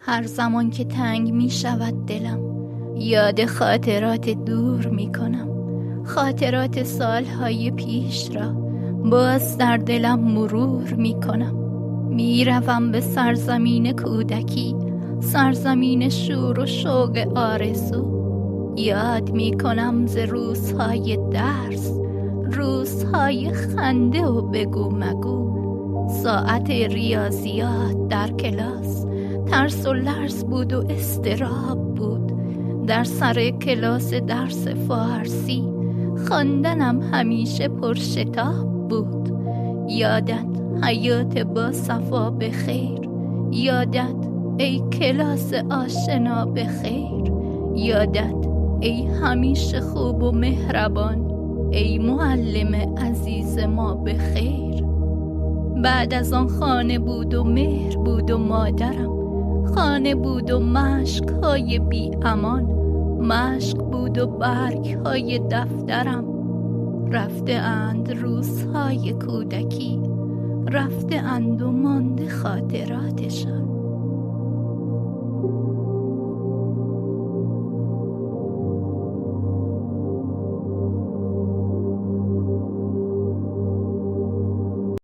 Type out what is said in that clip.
هر زمان که تنگ می شود دلم، یاد خاطرات دور می کنم. خاطرات سالهای پیش را باز در دلم مرور می کنم. می روم به سرزمین کودکی، سرزمین شور و شوق آرزو. یاد می کنم ز روزهای درس، روزهای خنده و بگو مگو. ساعت ریاضیات در کلاس ترس و لرز بود و اضطراب بود. در سر کلاس درس فارسی خواندنم همیشه پرشتاب بود. یادت حیات با صفا بخیر، یادت ای کلاس آشنا بخیر، یادت ای همیشه خوب و مهربان، ای معلم عزیز ما بخیر. بعد از آن خانه بود و مهر بود و مادرم، خانه بود و مشک‌های بی امان، مشک بود و برگ‌های دفترم. رفته اند روزهای کودکی، رفته اند و مانده خاطراتشان.